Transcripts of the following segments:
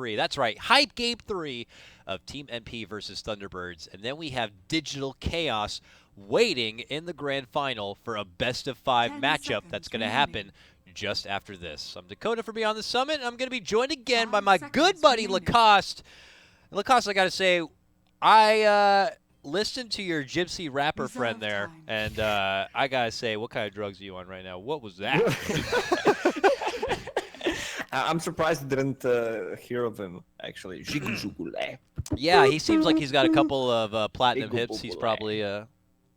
3. That's right, Hype Game 3 of Team NP versus Thunderbirds. And then we have Digital Chaos waiting in the grand final for a best-of-5 matchup that's going to happen just after this. I'm Dakota from Beyond the Summit, and I'm going to be joined again by my good buddy Lacoste. Lacoste, I got to say, I listened to your gypsy rapper friend there, and I got to say, what kind of drugs are you on right now? What was that? I'm surprised I didn't hear of him, actually. Yeah, he seems like he's got a couple of platinum hits he's probably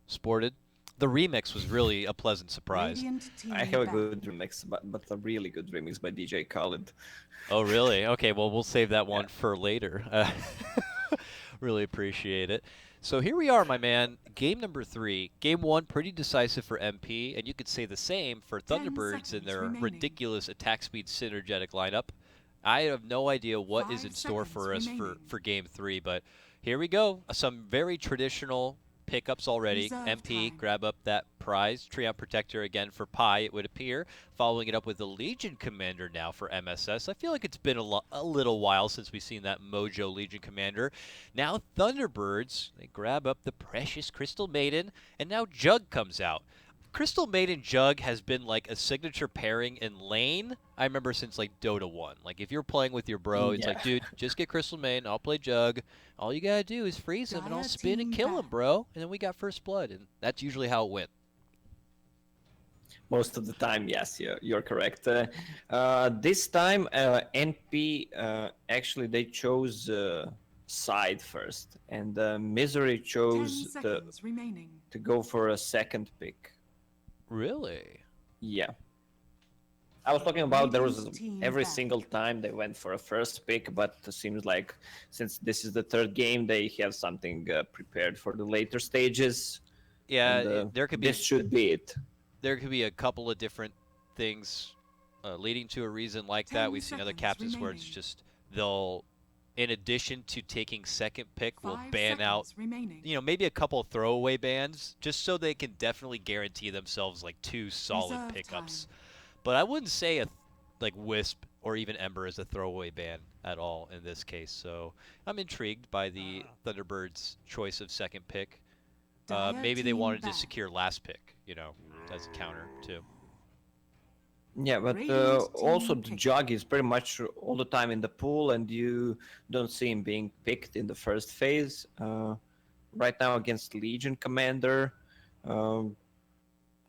sported. The remix was really a pleasant surprise. I have a good remix, but a really good remix by DJ Khaled. Oh, really? Okay, well, we'll save that one for later. Really appreciate it. So here we are, my man. Game number 3. Game 1, pretty decisive for MP, and you could say the same for Thunderbirds in their ridiculous attack speed synergetic lineup. I have no idea what is in store for us for Game 3, but here we go. Some very traditional pickups already. MP, grab up that prize. Treant Protector again for Pi, it would appear. Following it up with the Legion Commander now for MSS. I feel like it's been a little while since we've seen that Mojo Legion Commander. Now Thunderbirds, they grab up the precious Crystal Maiden, and now Jug comes out. Crystal Maiden Jug has been like a signature pairing in lane, I remember since like Dota 1. Like if you're playing with your bro, it's like, dude, just get Crystal Maiden, I'll play Jug. All you gotta do is freeze him and I'll spin and kill him, bro. And then we got first blood, and that's usually how it went. Most of the time, yes, you're correct. This time, NP, actually, they chose side first, and Misery chose to go for a second pick. Really? Yeah. I was talking about there was every single time they went for a first pick, but it seems like since this is the third game, they have something prepared for the later stages. Yeah, and, there could be. This should be it. There could be a couple of different things leading to a reason like that. We've seen other captains where it's just they'll, in addition to taking second pick, will ban out, maybe a couple of throwaway bans just so they can definitely guarantee themselves like 2 solid pickups. But I wouldn't say like Wisp or even Ember is a throwaway ban at all in this case. So I'm intrigued by the Thunderbirds' choice of second pick. Maybe they wanted to secure last pick, as a counter too. Yeah, but also the Jug is pretty much all the time in the pool, and you don't see him being picked in the first phase. Right now against Legion Commander,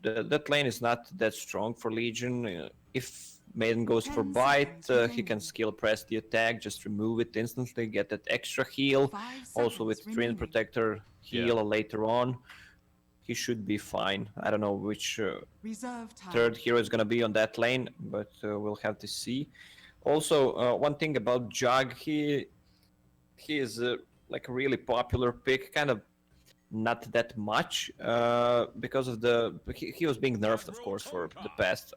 that lane is not that strong for Legion. If Maiden goes for bite, he can skill press the attack, just remove it instantly, get that extra heal. Also with Treant Protector heal later on. He should be fine. I don't know which third hero is going to be on that lane, but we'll have to see. Also, one thing about Jug, he is like a really popular pick, kind of not that much because of he was being nerfed, of course, for the past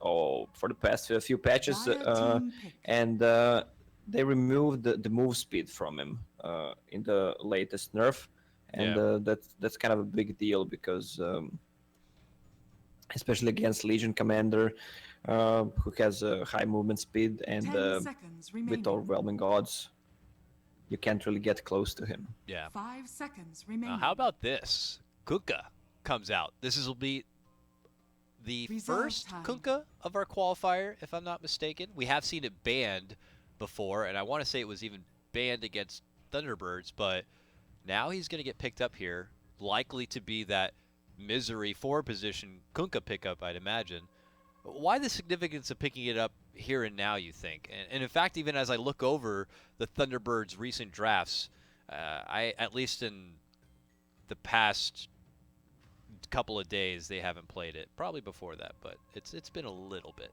few patches, and they removed the move speed from him in the latest nerf. And that's kind of a big deal because, especially against Legion Commander, who has a high movement speed and with overwhelming odds, you can't really get close to him. Yeah. 5 seconds remaining. How about this? Kunkka comes out. This will be the first Kunkka of our qualifier, if I'm not mistaken. We have seen it banned before, and I want to say it was even banned against Thunderbirds, but now he's going to get picked up here, likely to be that Misery 4-position Kunkka pickup, I'd imagine. Why the significance of picking it up here and now, you think? And in fact, even as I look over the Thunderbirds' recent drafts, at least in the past couple of days, they haven't played it. Probably before that, but it's been a little bit.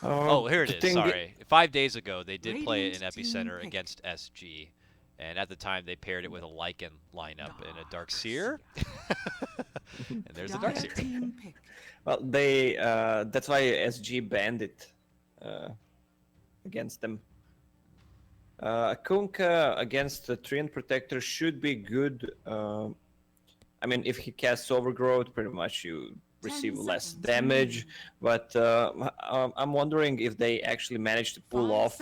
Oh, here it is. Sorry. 5 days ago, they did play it in Epicenter against SG. And at the time, they paired it with a Lycan lineup and a Darkseer. And there's a Darkseer. Well, that's why SG banned it against them. Kunkka against the Treant Protector should be good. I mean, if he casts Overgrowth, pretty much you receive less damage. But I'm wondering if they actually managed to pull off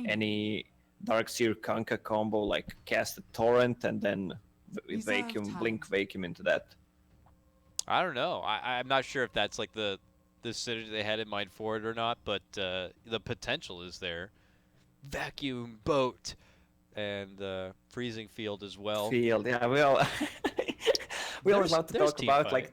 any Darkseer Kanka combo, like cast a torrent and then blink vacuum into that. I don't know. I'm not sure if that's like the synergy they had in mind for it or not, but the potential is there. Vacuum boat and freezing field as well. Field, yeah. Well, we always love to talk about fight.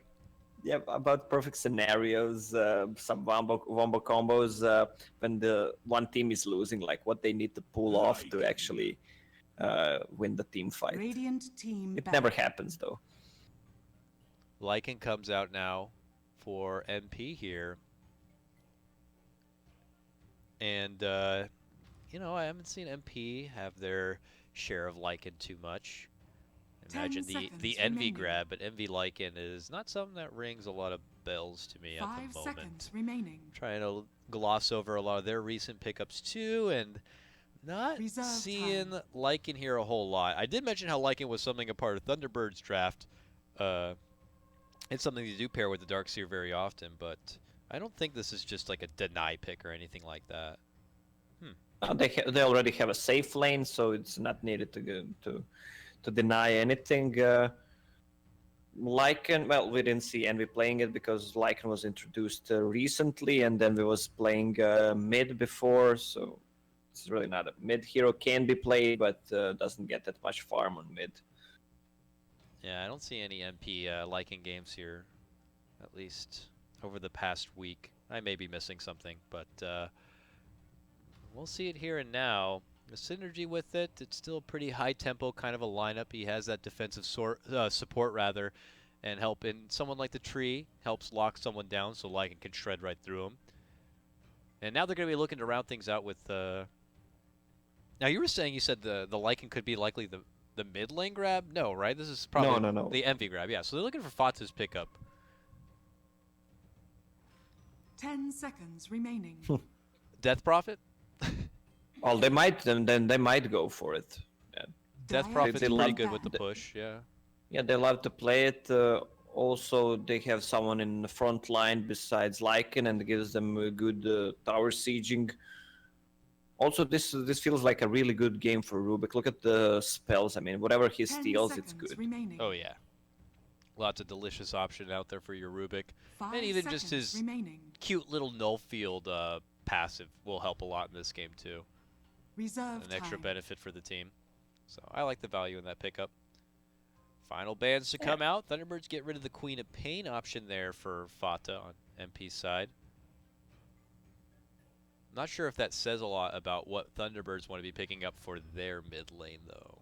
about perfect scenarios, some wombo combos when the one team is losing, like what they need to pull off to actually win the team fight. It never happens though. Lycan comes out now for MP here. And, you know, I haven't seen MP have their share of Lycan too much. Imagine the Envy grab, but Envy Lycan is not something that rings a lot of bells to me at the moment. I'm trying to gloss over a lot of their recent pickups too, and not seeing Lycan here a whole lot. I did mention how Lycan was something a part of Thunderbirds draft. It's something you do pair with the Darkseer very often, but I don't think this is just like a deny pick or anything like that. They already have a safe lane, so it's not needed to deny anything. Lycan, well, we didn't see Envy playing it because Lycan was introduced recently, and then we was playing mid before, so it's really not a mid hero. Can be played, but doesn't get that much farm on mid. Yeah, I don't see any MP Lycan games here, at least over the past week. I may be missing something, but we'll see it here and now. The synergy with it, it's still a pretty high tempo kind of a lineup. He has that defensive support rather, and help in someone like the tree helps lock someone down so Lycan can shred right through him. And now they're going to be looking to round things out with. Now you were saying, you said the Lycan could be likely the mid lane grab? No, right? This is probably no. The Envy grab. Yeah, so they're looking for Fata's pickup. 10 seconds remaining. Death Prophet? Well, they might, then they might go for it. Yeah. Death Prophet's pretty good with the push, yeah. Yeah, they love to play it. Also, they have someone in the front line besides Lycan, and gives them a good tower sieging. Also, this feels like a really good game for Rubik. Look at the spells. I mean, whatever he steals, it's good. Oh, yeah. Lots of delicious option out there for your Rubik. And even just his cute little null field passive will help a lot in this game, too. An extra benefit for the team. So I like the value in that pickup. Final bans to come out. Thunderbirds get rid of the Queen of Pain option there for Fata on MP's side. Not sure if that says a lot about what Thunderbirds want to be picking up for their mid lane, though.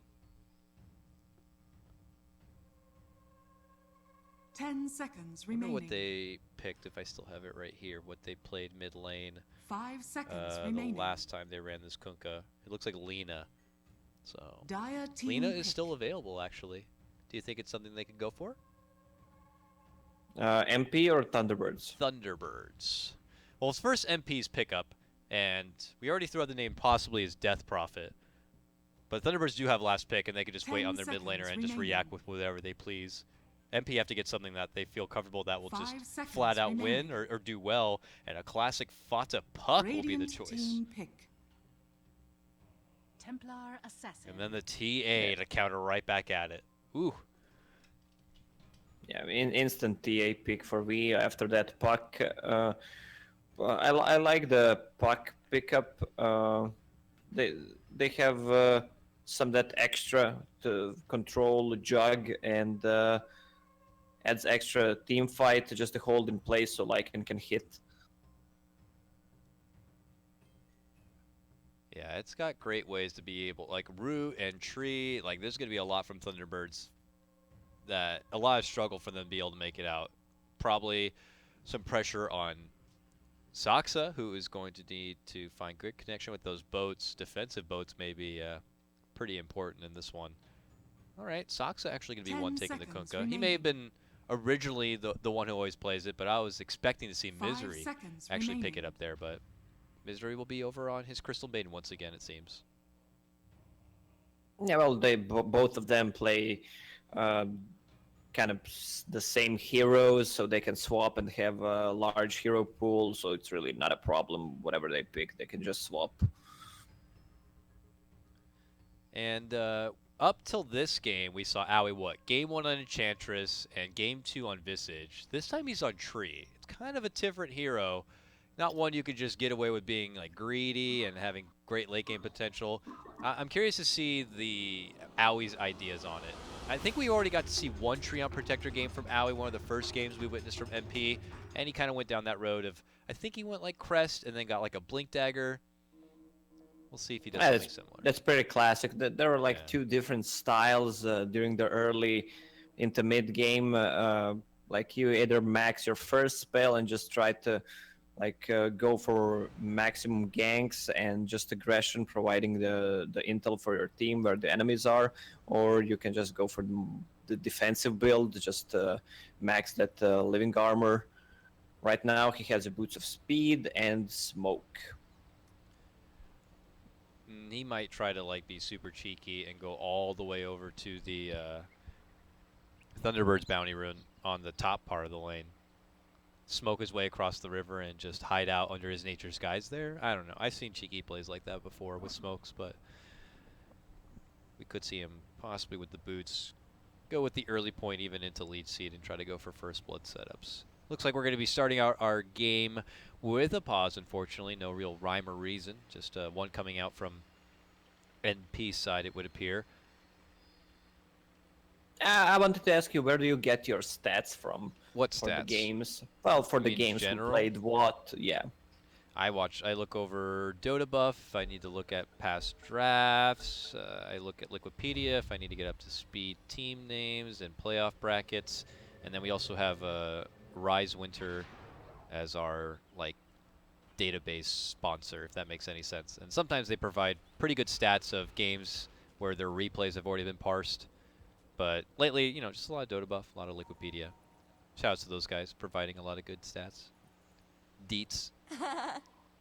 10 seconds remaining. I wonder remaining. what they picked, if I still have it right here, what they played mid lane 5 seconds remaining. the last time they ran this Kunkka. It looks like Lina. So Team Lina is pick. still available, actually. Do you think it's something they could go for? MP or Thunderbirds? Thunderbirds. Well, it's first MP's pickup, and we already threw out the name possibly as Death Prophet. But Thunderbirds do have last pick, and they could just wait on their mid laner and just react with whatever they please. MP have to get something that they feel comfortable that will just flat out win or do well, and a classic Fata Puck will be the choice. Templar Assassin. And then the TA to counter right back at it. Ooh. Yeah, instant TA pick for me after that Puck. I like the Puck pickup. They have some that extra to control Jug and adds extra team fight just to hold in place so Lycan can hit. Yeah, it's got great ways to be able, like root and tree, like there's going to be a lot from Thunderbirds, that a lot of struggle for them to be able to make it out. Probably some pressure on Saksa, who is going to need to find good connection with those boats. Defensive boats may be pretty important in this one. All right, Saksa actually going to be one taking the Kunkka. He may have been originally the one who always plays it, but I was expecting to see Misery actually pick it up there, but Misery will be over on his Crystal Maiden once again, it seems. Yeah, well, they both of them play kind kind of the same heroes, so they can swap and have a large hero pool. So it's really not a problem. Whatever they pick, they can just swap. And up till this game, we saw Owie Game 1 on Enchantress and Game 2 on Visage. This time he's on Tree. It's kind of a different hero. Not one you could just get away with being like greedy and having great late game potential. I'm curious to see the Owie's ideas on it. I think we already got to see one Tree on Protector game from Owie, one of the first games we witnessed from MP, and he kind of went down that road of, I think he went like Crest and then got like a Blink Dagger. We'll see if he does something similar. That's pretty classic. There are like two different styles during the early into mid game. Like you either max your first spell and just try to go for maximum ganks and just aggression, providing the intel for your team where the enemies are, or you can just go for the defensive build, just max that living armor. Right now he has a Boots of Speed and Smoke. He might try to like be super cheeky and go all the way over to the Thunderbirds bounty rune on the top part of the lane. Smoke his way across the river and just hide out under his nature's guise there. I don't know. I've seen cheeky plays like that before with Smokes, but we could see him possibly with the boots go with the early point even into lead seed and try to go for first blood setups. Looks like we're going to be starting out our game with a pause, unfortunately. No real rhyme or reason. Just one coming out from NP's side, it would appear. I wanted to ask you, where do you get your stats from? What for stats? The games? Well, for the In games general? you played, what? Yeah. I look over Dota buff if I need to look at past drafts. I look at Liquipedia if I need to get up to speed team names and playoff brackets. And then we also have Rise Winter as our database sponsor, if that makes any sense. And sometimes they provide pretty good stats of games where their replays have already been parsed. But lately, just a lot of Dota buff, a lot of Liquipedia. Shoutouts to those guys providing a lot of good stats. Deets.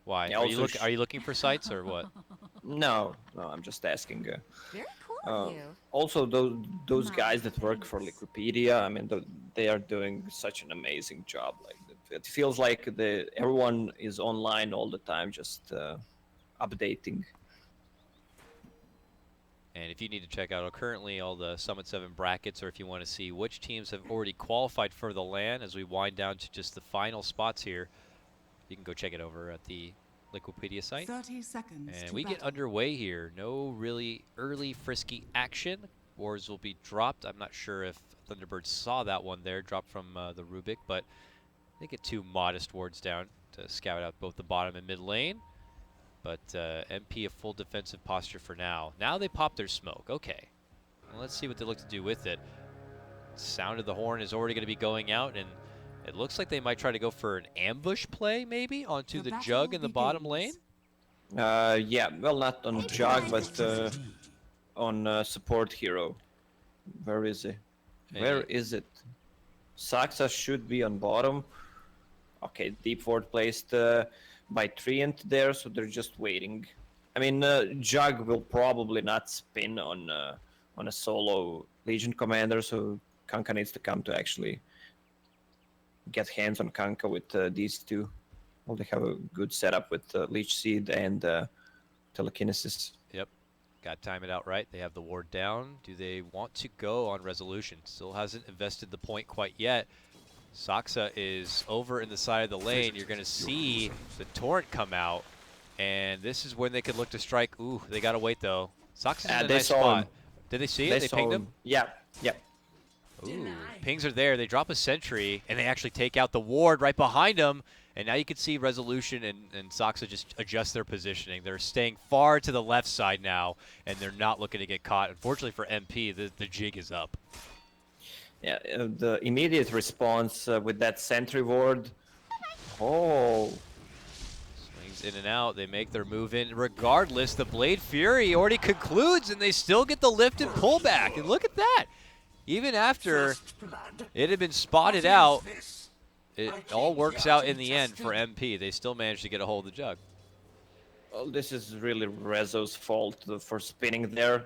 Why? Yeah, Are you looking for sites or what? No, I'm just asking. Very cool of you. Also, those guys that work for Liquipedia, I mean, they are doing such an amazing job. Like, it feels like everyone is online all the time, just updating. And if you need to check out currently all the Summit 7 brackets, or if you want to see which teams have already qualified for the LAN as we wind down to just the final spots here, you can go check it over at the Liquipedia site. 30 seconds. And we get underway here. No really early frisky action. Wars will be dropped. I'm not sure if Thunderbirds saw that one there, dropped from the Rubik, but they get 2 modest wards down to scout out both the bottom and mid lane. But MP a full defensive posture for now. Now they pop their smoke. Okay. Well, let's see what they look to do with it. Sound of the horn is already going to be going out, and it looks like they might try to go for an ambush play, maybe, onto the Jug in the bottom lane. Yeah, well, not on Jug, but on support hero. Where is he? Where is it? Saxa should be on bottom. Okay, deep ward placed by Treant there, so they're just waiting. I mean, Jug will probably not spin on a solo Legion commander, so Kanka needs to come to actually get hands on Kanka with these two. Well, they have a good setup with Leech Seed and Telekinesis. Yep. Got to time it out right. They have the ward down. Do they want to go on Resolution? Still hasn't invested the point quite yet. Saxa is over in the side of the lane. You're going to see the Torrent come out, and this is when they could look to strike. Ooh, they got to wait, though. Saxa's in a nice spot. Did they see it? They pinged him? Yeah. Ooh, pings are there. They drop a sentry, and they actually take out the ward right behind them. And now you can see Resolution and Saxa just adjust their positioning. They're staying far to the left side now, and they're not looking to get caught. Unfortunately for MP, the jig is up. Yeah, the immediate response with that sentry ward. Oh. Swings in and out. They make their move in. Regardless, the Blade Fury already concludes, and they still get the lift and pullback. And look at that. Even after it had been spotted out, it all works out in the end for MP. They still managed to get a hold of the Jug. Well, this is really Rezo's fault for spinning there.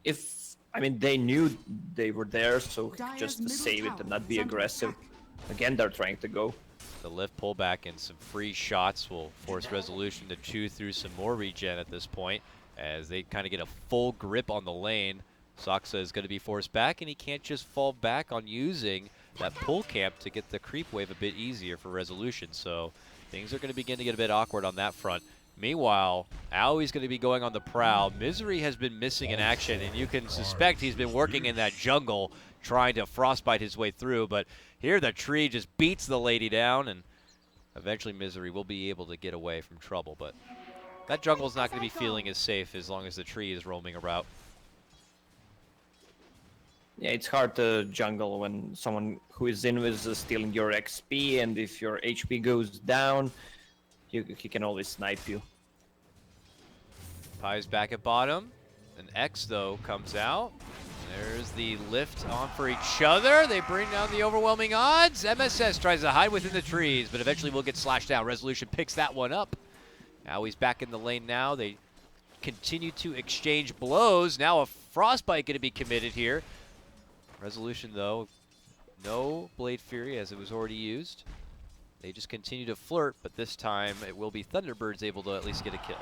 If I mean, they knew they were there, so Dire's just to middle save it tower and not is be under aggressive. attack. Again, they're trying to go. The lift pullback and some free shots will force Resolution to chew through some more regen at this point as they kind of get a full grip on the lane. Saksa is going to be forced back, and he can't just fall back on using that pull camp to get the creep wave a bit easier for Resolution. So things are going to begin to get a bit awkward on that front. Meanwhile, Aui's going to be going on the prowl. Misery has been missing in action, and you can suspect he's been working in that jungle trying to frostbite his way through. But here the tree just beats the lady down, and eventually Misery will be able to get away from trouble. But that jungle's not going to be feeling as safe as long as the tree is roaming a route. Yeah, it's hard to jungle when someone who is invis is stealing your XP, and if your HP goes down, he can always snipe you. Pie's back at bottom. An X, though, comes out. There's the lift on for each other. They bring down the overwhelming odds. MSS tries to hide within the trees, but eventually will get slashed down. Resolution picks that one up. Now he's back in the lane now. They continue to exchange blows. Now a frostbite going to be committed here. Resolution, though, no Blade Fury as it was already used. They just continue to flirt, but this time it will be Thunderbirds able to at least get a kill.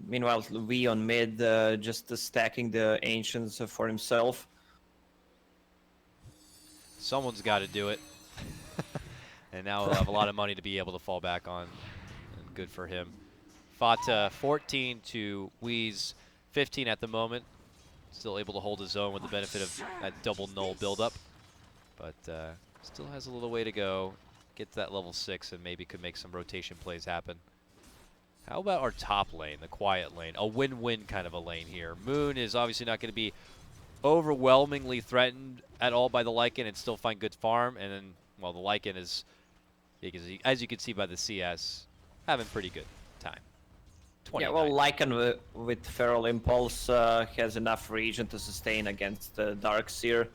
Meanwhile, V on mid, just stacking the Ancients for himself. Someone's got to do it. And now he'll have a lot of money to be able to fall back on. And good for him. Fata 14 to Wheeze 15 at the moment. Still able to hold his own with the benefit of that double null buildup. But still has a little way to go. Get to that level 6 and maybe could make some rotation plays happen. How about our top lane, the quiet lane? A win-win kind of a lane here. Moon is obviously not going to be overwhelmingly threatened at all by the Lycan and still find good farm. And then, well, the Lycan is, as you can see by the CS, having pretty good time. Yeah, well, Lycan with Feral Impulse has enough regen to sustain against Darkseer.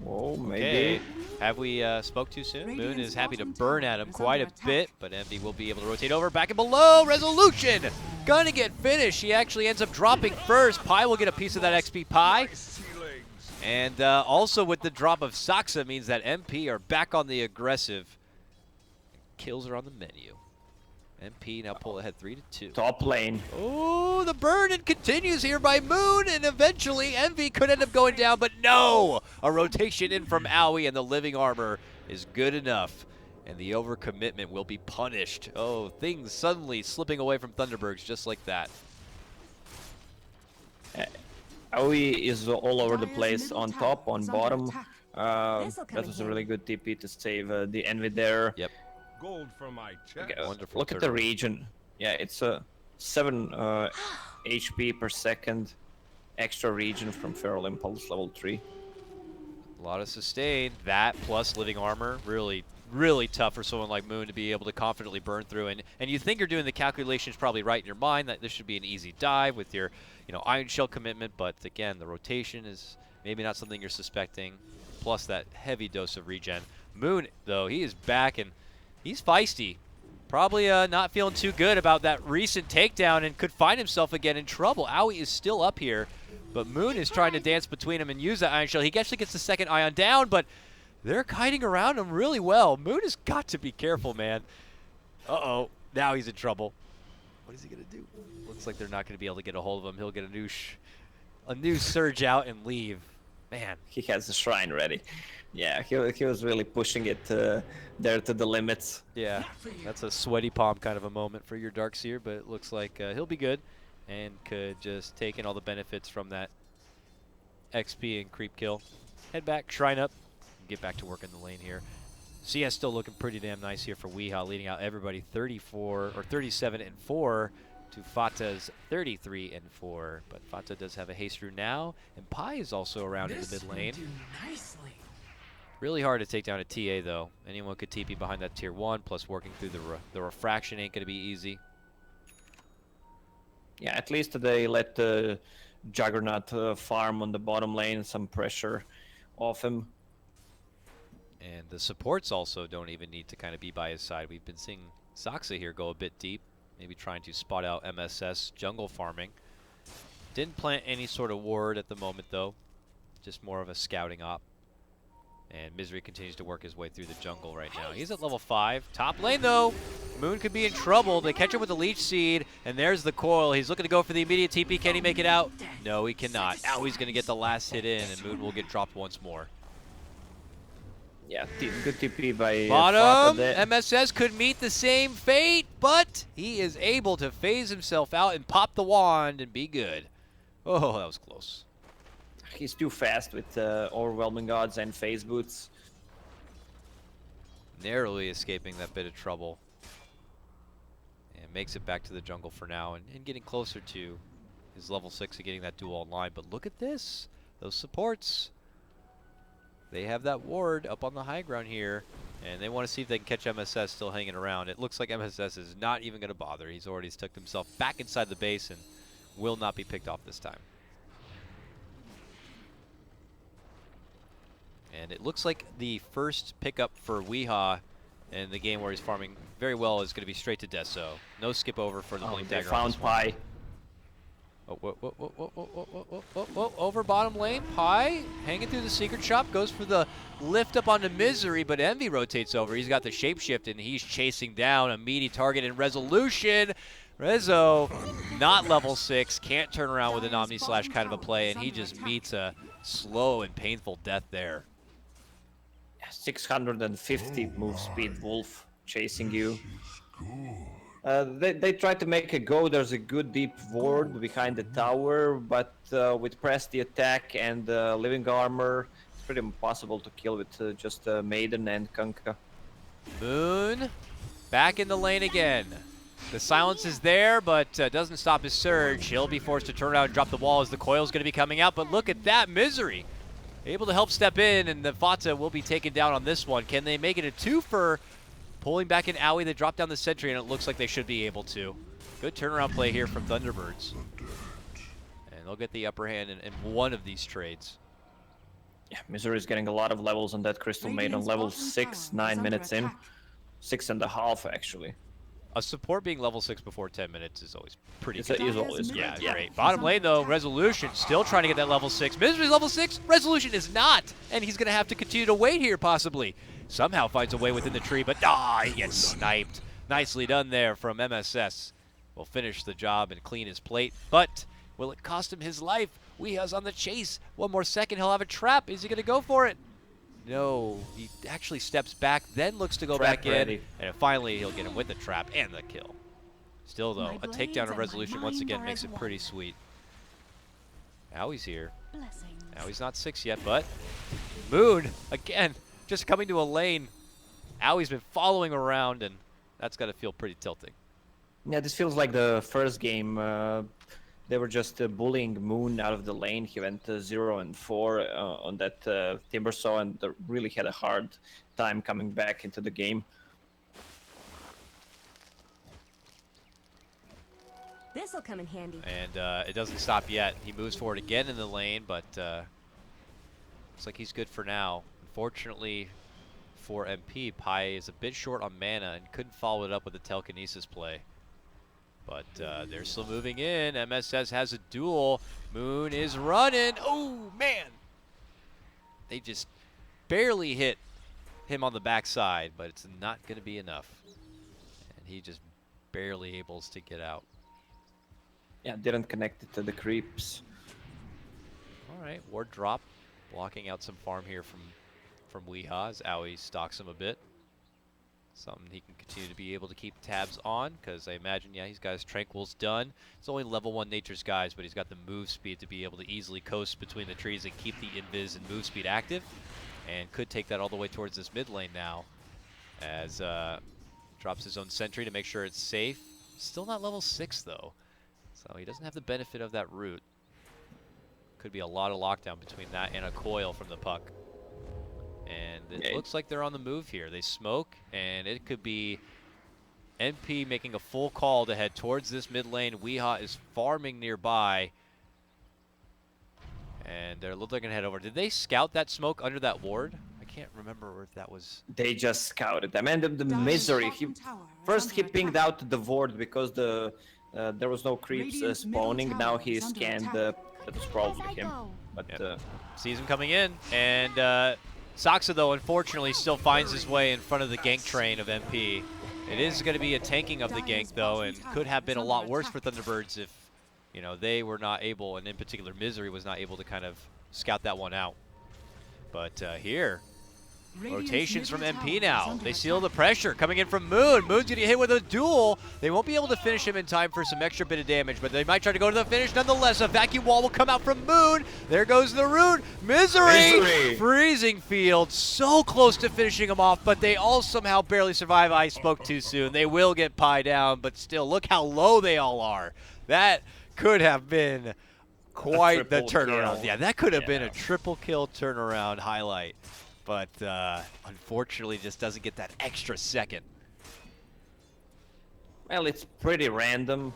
Whoa, maybe. Okay. Have we spoke too soon? Moon is happy to burn at him quite a bit, but Envy will be able to rotate over. Back and below, Resolution! Gonna get finished. He actually ends up dropping first. Pi will get a piece of that XP Pi. And also with the drop of Saksa means that MP are back on the aggressive. Kills are on the menu. MP now pull ahead 3-2. Top lane. Oh, the burn and continues here by Moon, and eventually Envy could end up going down, but no! A rotation in from Aoi, and the living armor is good enough, and the overcommitment will be punished. Oh, things suddenly slipping away from Thunderbirds just like that. Aoi is all over the place, on top, on bottom. That was a really good TP to save the Envy there. Yep. Gold from my chest. Okay, Wonderful look at the region. Yeah, it's a 7 HP per second extra region from Feral Impulse level 3. A lot of sustain. That plus living armor, really, really tough for someone like Moon to be able to confidently burn through. And you think you're doing the calculations probably right in your mind that this should be an easy dive with your, Iron Shell commitment. But again, the rotation is maybe not something you're suspecting. Plus that heavy dose of regen. Moon, though, he is back and he's feisty. Probably not feeling too good about that recent takedown and could find himself again in trouble. Aoi is still up here, but Moon is trying to dance between him and use that Iron Shell. He actually gets the second Ion down, but they're kiting around him really well. Moon has got to be careful, man. Uh-oh. Now he's in trouble. What is he going to do? Looks like they're not going to be able to get a hold of him. He'll get a new surge out and leave. Man. He has the shrine ready. Yeah, he was really pushing it there to the limits. Yeah, that's a sweaty palm kind of a moment for your Darkseer, but it looks like he'll be good and could just take in all the benefits from that XP and creep kill. Head back, shrine up, and get back to work in the lane here. CS still looking pretty damn nice here for Weehaw, leading out everybody 37-4 to Fata's 33-4. But Fata does have a haste through now, and Pi is also around in the mid lane. Really hard to take down a TA, though. Anyone could TP behind that tier 1, plus working through the refraction ain't going to be easy. Yeah, at least they let the Juggernaut farm on the bottom lane, some pressure off him. And the supports also don't even need to kind of be by his side. We've been seeing Saksa here go a bit deep, maybe trying to spot out MSS jungle farming. Didn't plant any sort of ward at the moment, though. Just more of a scouting op. And Misery continues to work his way through the jungle right now. He's at level 5. Top lane, though. Moon could be in trouble. They catch him with the Leech Seed, and there's the coil. He's looking to go for the immediate TP. Can he make it out? No, he cannot. Now he's going to get the last hit in, and Moon will get dropped once more. Yeah, good TP by Bottom, Fata there. MSS could meet the same fate, but he is able to phase himself out and pop the wand and be good. Oh, that was close. He's too fast with overwhelming odds and phase boots. Narrowly escaping that bit of trouble. And makes it back to the jungle for now and getting closer to his level 6 and getting that duel online. But look at this. Those supports. They have that ward up on the high ground here. And they want to see if they can catch MSS still hanging around. It looks like MSS is not even going to bother. He's already stuck himself back inside the base and will not be picked off this time. And it looks like the first pickup for Weehaw in the game where he's farming very well is going to be straight to Deso. No skip over for the Blink They Dagger. on found this one. Pi. Oh, whoa, over bottom lane. Pi hanging through the secret shop. Goes for the lift up onto Misery, but Envy rotates over. He's got the shapeshift, and he's chasing down a meaty target in Resolution. Rezo, not level 6, can't turn around with an Omni Slash kind of a play, and he just meets a slow and painful death there. 650 move speed Wolf chasing you. They try to make a go. There's a good deep ward behind the tower, but with press the attack and living armor, it's pretty impossible to kill with just Maiden and Kunkka. Moon back in the lane again. The silence is there, but doesn't stop his surge. He'll be forced to turn around and drop the wall as the coil's going to be coming out, but look at that Misery. Able to help step in, and the Fata will be taken down on this one. Can they make it a twofer? Pulling back in Owie, they drop down the sentry, and it looks like they should be able to. Good turnaround play here from Thunderbirds. And they'll get the upper hand in one of these trades. Yeah, Misery is getting a lot of levels on that Crystal Maiden on level 6, 9 minutes in. 6.5 actually. A support being level 6 before 10 minutes is always pretty It's good. always Yeah, great. great. Bottom lane, though, Resolution still trying to get that level 6. Misery's level 6, Resolution is not. And he's going to have to continue to wait here, possibly. Somehow finds a way within the tree, but he gets sniped. Nicely done there from MSS. Will finish the job and clean his plate, but will it cost him his life? Weeha's on the chase. One more second, he'll have a trap. Is he going to go for it? No, he actually steps back, then looks to go Trap back in, ready. and finally he'll get him with the trap and the kill. Still, though, a takedown of Resolution once again makes it pretty sweet. Owie's here. Blessings. Owie's not 6 yet, but Moon, again, just coming to a lane. Owie's been following around, and that's got to feel pretty tilting. Yeah, this feels like the first game. They were just bullying Moon out of the lane. He went 0 and 4 on that Timbersaw, and really had a hard time coming back into the game. This'll come in handy. And it doesn't stop yet. He moves forward again in the lane, but looks like he's good for now. Unfortunately for MP, Pi is a bit short on mana and couldn't follow it up with a telekinesis play. But they're still moving in. MSS has a duel. Moon is running. Oh, man. They just barely hit him on the backside, but it's not going to be enough. And he just barely able to get out. Yeah, didn't connect it to the creeps. All right, ward drop. Blocking out some farm here from Weehaw as Owie stalks him a bit. Something he can continue to be able to keep tabs on, because I imagine, yeah, he's got his Tranquil's done. It's only level 1 Nature's Guise, but he's got the move speed to be able to easily coast between the trees and keep the invis and move speed active. And could take that all the way towards this mid lane now, as drops his own sentry to make sure it's safe. Still not level 6, though, so he doesn't have the benefit of that root. Could be a lot of lockdown between that and a coil from the puck. And it looks like they're on the move here. They smoke, and it could be NP making a full call to head towards this mid lane. Weehaw is farming nearby. And they're going to head over. Did they scout that smoke under that ward? I can't remember if that was... They just scouted them. And the Misery, he pinged out the ward because the There was no creeps Radiant's middle spawning. tower Now he is under scanned. attack. That was probably him. But Yep. Sees him coming in, and Soxa, though, unfortunately still finds his way in front of the gank train of MP. It is going to be a tanking of the gank, though, and could have been a lot worse for Thunderbirds if, you know, they were not able, and in particular Misery was not able to kind of scout that one out. But here, rotations from MP now. They seal the pressure coming in from Moon. Moon's gonna get hit with a duel. They won't be able to finish him in time for some extra bit of damage, but they might try to go to the finish nonetheless. A vacuum wall will come out from Moon. There goes the rune. Misery! Freezing field. So close to finishing him off, but they all somehow barely survive. I spoke too soon. They will get Pi down, but still, look how low they all are. That could have been quite the turnaround. Kill. Yeah, that could have been a triple kill turnaround highlight. But unfortunately just doesn't get that extra second. Well, it's pretty random,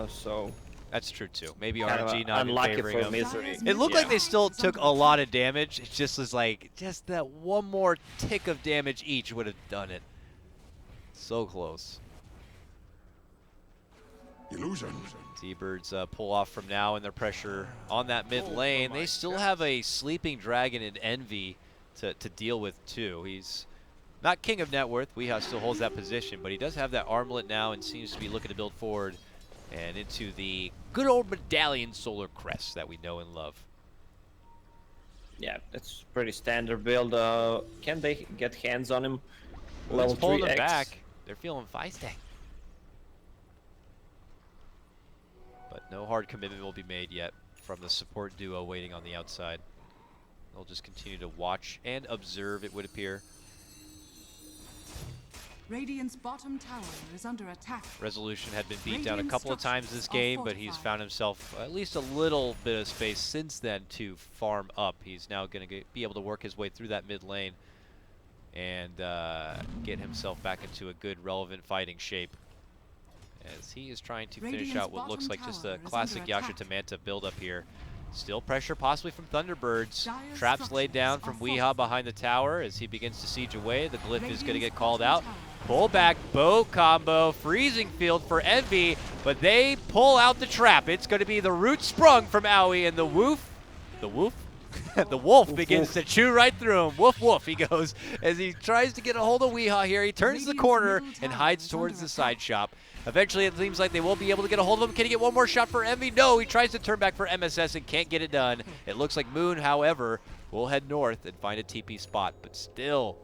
so That's true too. Maybe kind of RNG not unlucky favoring for him. Misery. It looked Yeah. like they still took a lot of damage. It just was like, just that one more tick of damage each would have done it. So close. Illusion. T-Birds pull off from now in their pressure on that mid lane. They still have a sleeping dragon in Envy to deal with too. He's not king of net worth. Weehaw still holds that position, but he does have that armlet now and seems to be looking to build forward and into the good old medallion solar crest that we know and love. Yeah, that's pretty standard build. Can they get hands on him? Level pulling 3X. them back. They're feeling feisty. But no hard commitment will be made yet from the support duo waiting on the outside. They'll just continue to watch and observe, it would appear. Radiant's bottom tower is under attack. Resolution had been beat down a Radiant couple of times this structures are game, but he's fortified. found himself at least a little bit of space since then to farm up. He's now going to be able to work his way through that mid lane and get himself back into a good, relevant fighting shape, as he is trying to finish Radiant's out what looks bottom like just tower a is classic under Yasha attack. to Manta build up here. Still pressure possibly from Thunderbirds. Dire Traps laid structures down are from fortified. Weehaw behind the tower as he begins to siege away. The glyph is going to get Radiant's called bottom out. tower Pull back bow combo, freezing field for Envy, but they pull out the trap. It's going to be the root sprung from Owie, and the wolf, the wolf begins to chew right through him. Woof woof he goes as he tries to get a hold of Weehaw here. He turns the Radiant's corner middle and tower hides is towards under the side attack. shop. Eventually it seems like they will be able to get a hold of him. Can he get one more shot for Envy? No, he tries to turn back for MSS and can't get it done. It looks like Moon, however, will head north and find a TP spot, but still,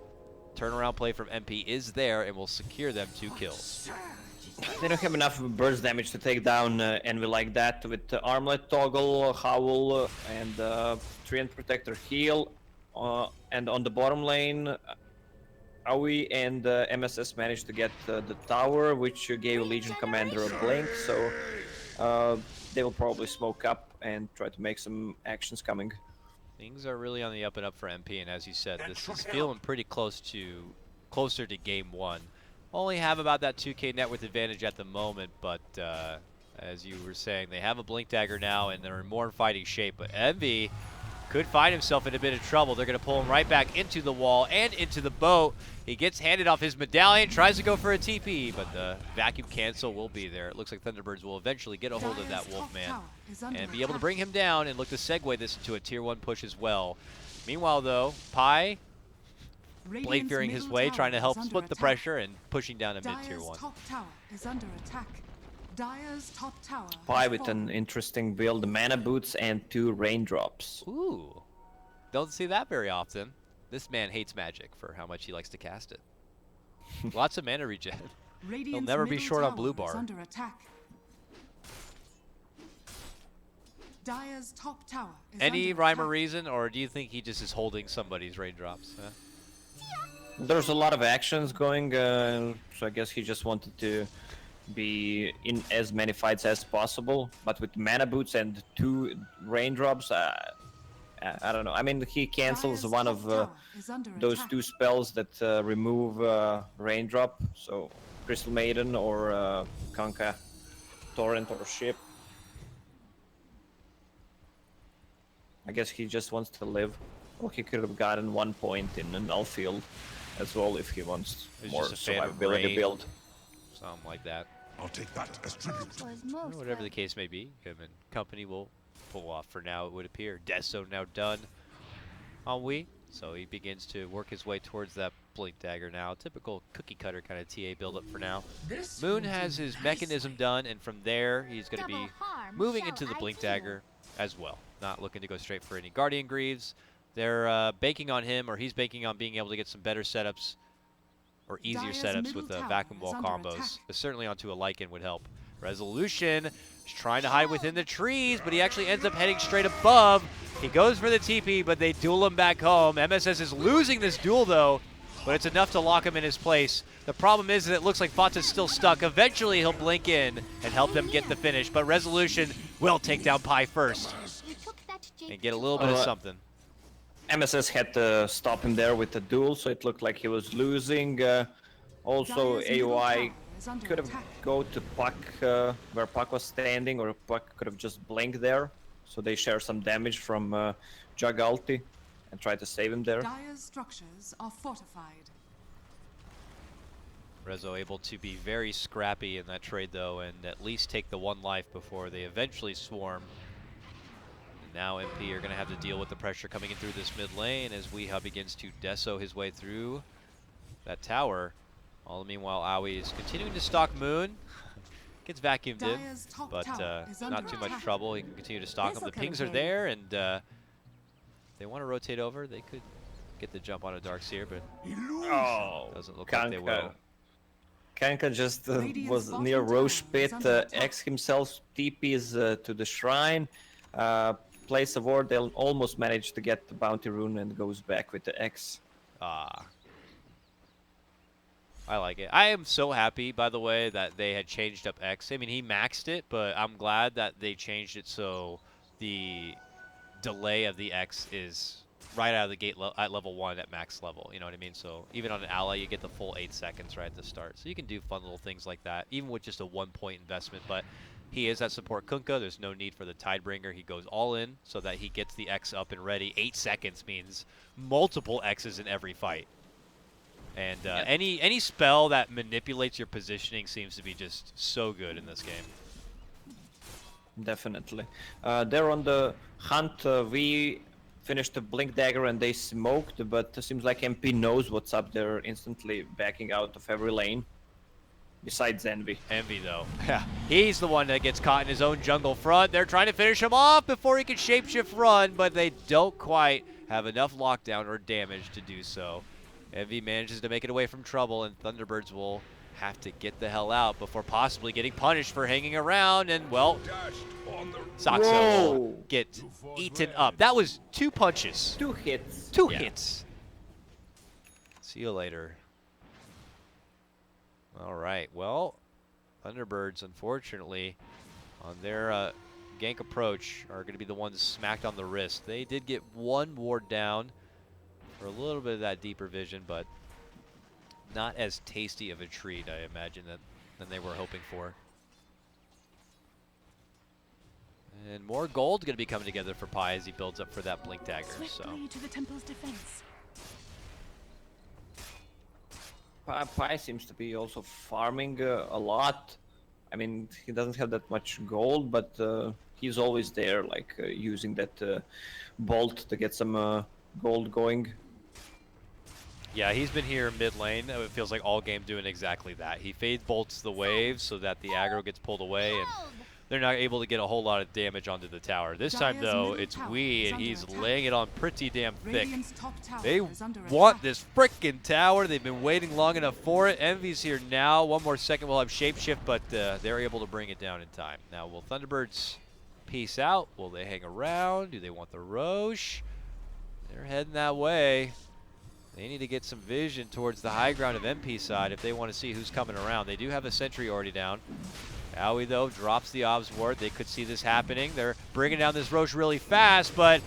turnaround play from MP is there and will secure them 2 kills. They don't have enough burst damage to take down Envy like that with Armlet Toggle, Howl, and Treant Protector heal. And on the bottom lane, Aoi and MSS managed to get the tower, which gave Legion Commander a blink, so they will probably smoke up and try to make some actions coming. Things are really on the up and up for MP, and as you said, this is feeling pretty closer to game 1. Only have about that 2k net worth advantage at the moment, but as you were saying, they have a blink dagger now and they're in more fighting shape, but Envy could find himself in a bit of trouble. They're going to pull him right back into the wall and into the boat. He gets handed off his medallion, tries to go for a TP, but the vacuum cancel will be there. It looks like Thunderbirds will eventually get a hold of that Dire's top Wolfman tower is under and be able to attack. bring him down and look to segue this into a tier 1 push as well. Meanwhile, though, Pi blade Radiant's fearing his middle way, tower trying to is help under split the attack. pressure and pushing down a mid tier Dire's 1. top tower is under attack. Dire's top tower. Pi has with an fallen. interesting build, mana boots and 2 raindrops. Ooh, don't see that very often. This man hates magic for how much he likes to cast it. Lots of mana regen. Radiant's never be middle short on tower blue is bar. under attack. Dire's top tower is Any under rhyme or attack. reason, or do you think he just is holding somebody's raindrops? Huh? There's a lot of actions going, so I guess he just wanted to be in as many fights as possible. But with mana boots and 2 raindrops, I don't know. I mean, he cancels Dire's one top of tower is under those attack. 2 spells that remove raindrop, so Crystal Maiden or Kanka Torrent or Ship. I guess he just wants to live. Well, he could have gotten 1 point in an null field as well if he wants He's more just a fan of survivability rain. build. Something like that. I'll take that as tribute. Whatever the case may be, him and company will pull off for now, it would appear. Deso now done on Wii, so he begins to work his way towards that Blink Dagger now. Typical cookie cutter kind of TA build-up for now. Moon has his mechanism done, and from there, he's going to be moving into the Blink Dagger as well. Not looking to go straight for any Guardian Greaves. They're banking on him, or he's banking on being able to get some better setups, or easier setups with the vacuum wall combos. Certainly onto a Lycan would help. Resolution is trying to hide within the trees, but he actually ends up heading straight above. He goes for the TP, but they duel him back home. MSS is losing this duel, though, but it's enough to lock him in his place. The problem is that it looks like Fata's still stuck. Eventually, he'll blink in and help them get the finish, but Resolution will take down Pi first and get a little bit of something. MSS had to stop him there with the duel, so it looked like he was losing. Also, AOI could have go to Puck where Puck was standing, or Puck could have just blinked there. So they share some damage from Jug ulti and try to save him there. Dire's structures are fortified. Rezo able to be very scrappy in that trade, though, and at least take the one life before they eventually swarm. And now MP are going to have to deal with the pressure coming in through this mid lane as Weeha begins to Deso his way through that tower. All the meanwhile, Aoi is continuing to stalk Moon. Gets vacuumed in, but not too much trouble. He can continue to stalk him. The pings are there, and they want to rotate over. They could get the jump on a Darkseer, but doesn't look like they will. Kanka just was near Roche Pit. X himself TPs to the shrine. Place a ward. They'll almost manage to get the bounty rune and goes back with the X. I like it. I am so happy, by the way, that they had changed up X. I mean, he maxed it, but I'm glad that they changed it so the delay of the X is right out of the gate at level 1 at max level. You know what I mean? So even on an ally, you get the full 8 seconds right at the start. So you can do fun little things like that, even with just a 1-point investment. But he is that support Kunkka. There's no need for the Tidebringer. He goes all in so that he gets the X up and ready. 8 seconds means multiple X's in every fight. And any spell that manipulates your positioning seems to be just so good in this game. Definitely. They're on the hunt. We finished the Blink Dagger and they smoked, but it seems like MP knows what's up there, instantly backing out of every lane. Besides Envy. Envy, though. Yeah. He's the one that gets caught in his own jungle front. They're trying to finish him off before he can shapeshift run, but they don't quite have enough lockdown or damage to do so. Envy manages to make it away from trouble, and Thunderbirds will have to get the hell out before possibly getting punished for hanging around, and, well, Saxo will get eaten up. That was 2 punches. 2 hits. 2 hits. See you later. All right, well, Thunderbirds, unfortunately, on their gank approach, are going to be the ones smacked on the wrist. They did get 1 ward down for a little bit of that deeper vision, but not as tasty of a treat, I imagine, than they were hoping for. And more gold going to be coming together for Pi as he builds up for that Blink Dagger. So to the temple's defense. Pi seems to be also farming a lot. I mean, he doesn't have that much gold, but he's always there, like using that bolt to get some gold going. Yeah, he's been here mid lane. It feels like all game doing exactly that. He fade bolts the waves so that the aggro gets pulled away, and they're not able to get a whole lot of damage onto the tower. This time, though, it's Wii, and he's laying it on pretty damn thick. They want this frickin' tower. They've been waiting long enough for it. Envy's here now. 1 more second, we'll have Shapeshift, but they're able to bring it down in time. Now, will Thunderbirds peace out? Will they hang around? Do they want the Roche? They're heading that way. They need to get some vision towards the high ground of MP side if they want to see who's coming around. They do have a sentry already down. Aoi, though, drops the obs ward. They could see this happening. They're bringing down this Roche really fast, but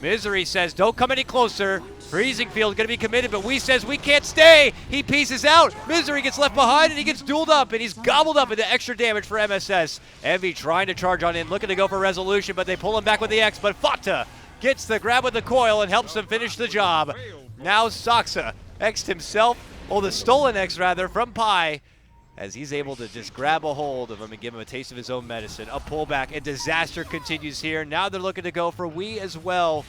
Misery says, don't come any closer. Freezing Field going to be committed, but Wii says, we can't stay. He pieces out. Misery gets left behind, and he gets dueled up, and he's gobbled up into extra damage for MSS. Envy trying to charge on in, looking to go for Resolution, but they pull him back with the X, but Fata gets the grab with the coil and helps them finish the job. Now Saxa X'd himself, or the stolen X rather, from Pi, as he's able to just grab a hold of him and give him a taste of his own medicine. A pullback, and disaster continues here. Now they're looking to go for Wii as well.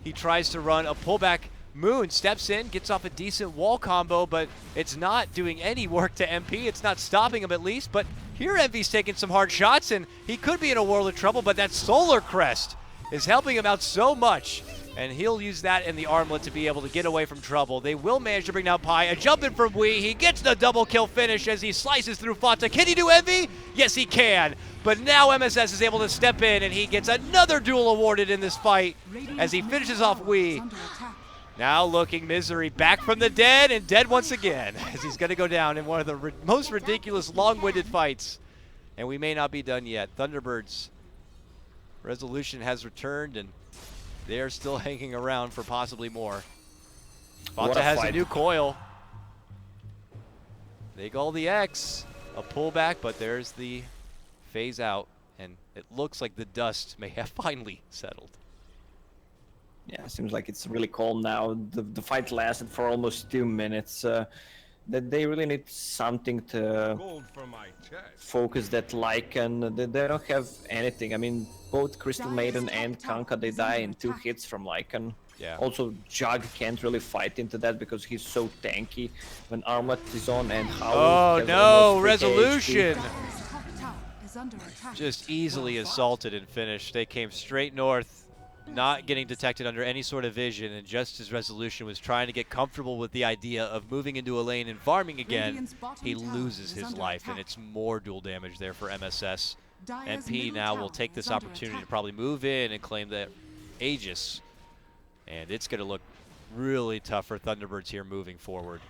He tries to run a pullback. Moon steps in, gets off a decent wall combo, but it's not doing any work to MP. It's not stopping him at least, but here Envy's taking some hard shots, and he could be in a world of trouble, but that Solar Crest is helping him out so much, and he'll use that in the armlet to be able to get away from trouble. They will manage to bring down Pi. A jump in from Wii. He gets the double kill finish as he slices through Fata. Can he do Envy? Yes, he can. But now MSS is able to step in, and he gets another duel awarded in this fight as he finishes off Wii. Now looking Misery back from the dead, and dead once again, as he's going to go down in one of the most ridiculous long-winded fights. And we may not be done yet. Thunderbirds Resolution has returned, and they are still hanging around for possibly more. Fata has a new coil. They call the X. A pullback, but there's the phase out, and it looks like the dust may have finally settled. Yeah, it seems like it's really calm now. The fight lasted for almost 2 minutes. That they really need something to Gold from my chest. focus that Lycan. They don't have anything. I mean, both Crystal Maiden and Kanka, they die in 2 hits from Lycan. Yeah. Also, Jug can't really fight into that because he's so tanky when Armlet is on, and Howl Oh has no, almost 3 HP. Resolution! Dire's top tower is under attack. Just easily assaulted and finished. They came straight north, not getting detected under any sort of vision, and just as Resolution was trying to get comfortable with the idea of moving into a lane and farming again, Radiant's bottom he tower loses is his under life, and attack. it's more dual damage there for MSS. Dire's MP middle now will tower take this is under opportunity to attack. probably move in and claim that Aegis, and it's going to look really tough for Thunderbirds here moving forward.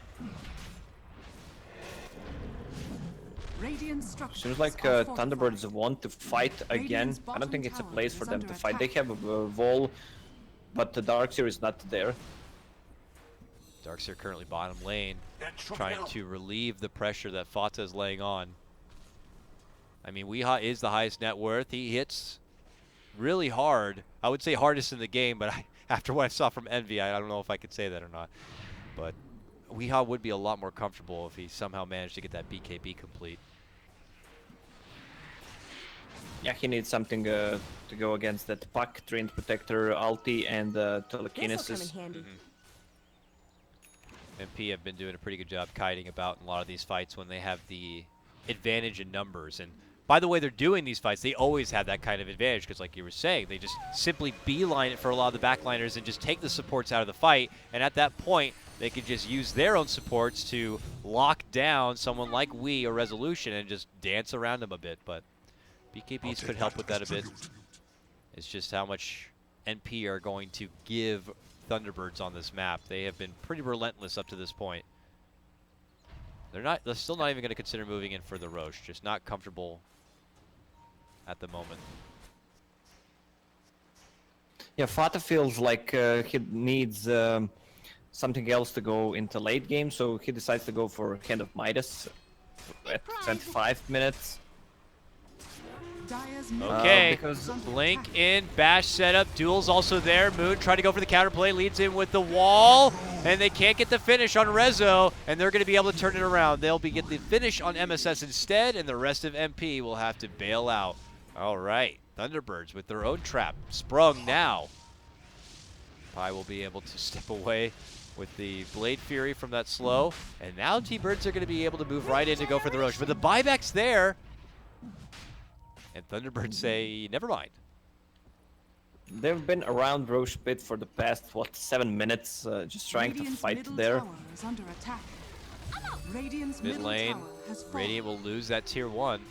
Radiant structures Seems like are Thunderbirds fortified. want to fight again. Radiant's I don't think bottom it's a tower place is for them under to fight. They attack. have a wall, but the Darkseer is not there. Darkseer currently bottom lane, trying to relieve the pressure that Fata is laying on. I mean, Weeha is the highest net worth. He hits really hard. I would say hardest in the game, but after what I saw from Envy, I don't know if I could say that or not. But Weeha would be a lot more comfortable if he somehow managed to get that BKB complete. Yeah, he needs something to go against that Puck, Trained Protector, Ulti, and This'll come in Telekinesis. handy. MP have been doing a pretty good job kiting about in a lot of these fights when they have the advantage in numbers. And by the way they're doing these fights, they always have that kind of advantage because, like you were saying, they just simply beeline it for a lot of the backliners and just take the supports out of the fight. And at that point, they could just use their own supports to lock down someone like Wii or Resolution and just dance around them a bit. But BKBs could help with that a bit. It's just how much NP are going to give Thunderbirds on this map. They have been pretty relentless up to this point. They're still not even going to consider moving in for the Roche, just not comfortable at the moment. Yeah, Fata feels like he needs something else to go into late game, so he decides to go for Hand of Midas at 25 minutes. Dire's middle Okay, because is under Blink attack. in, Bash setup, Duel's also there. Moon trying to go for the counterplay, leads in with the wall, and they can't get the finish on Rezo, and they're going to be able to turn it around. They'll be get the finish on MSS instead, and the rest of MP will have to bail out. All right, Thunderbirds with their own trap sprung now. Pi will be able to step away with the Blade Fury from that slow, and now T-Birds are going to be able to move right in to go for the Roche, but the buyback's there. And Thunderbirds say, never mind. They've been around Roche Pit for the past, 7 minutes, just trying to Radiant's fight middle there. tower is under attack. Radiant's Mid middle lane, tower has fallen. Radiant will lose that tier 1.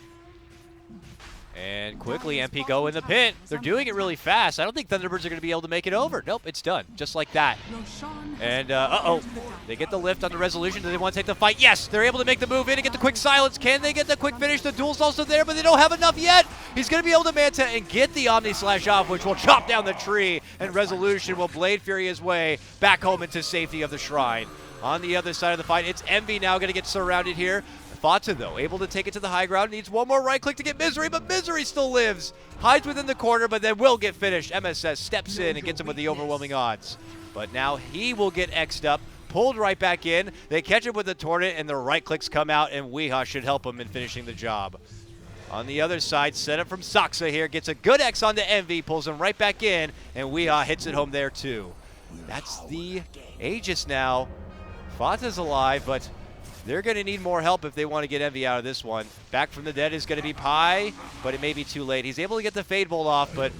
And quickly, MP go in the pit. They're doing it really fast. I don't think Thunderbirds are going to be able to make it over. Nope, it's done. Just like that. Roshan has And, fallen uh-oh. into the dark They get the lift on the Resolution. Do they want to take the fight? Yes, they're able to make the move in and get the quick silence. Can they get the quick finish? The duel's also there, but they don't have enough yet. He's going to be able to Manta and get the Omni Slash off, which will chop down the tree. And Resolution will Blade Fury his way back home into safety of the Shrine. On the other side of the fight, it's Envy now going to get surrounded here. Fata, though, able to take it to the high ground. Needs one more right click to get Misery, but Misery still lives. Hides within the corner, but then will get finished. MSS steps in and gets him with the overwhelming odds. But now he will get X'd up. pulled right back in. They catch him with the tornado, and the right clicks come out, and Weehaw should help him in finishing the job. On the other side, set up from Saksa here, gets a good X onto Envy, pulls him right back in, and Weehaw hits it home there too. That's the Aegis now. Fata's alive, but they're going to need more help if they want to get Envy out of this one. Back from the dead is going to be Pi, but it may be too late. He's able to get the Fade Bolt off, but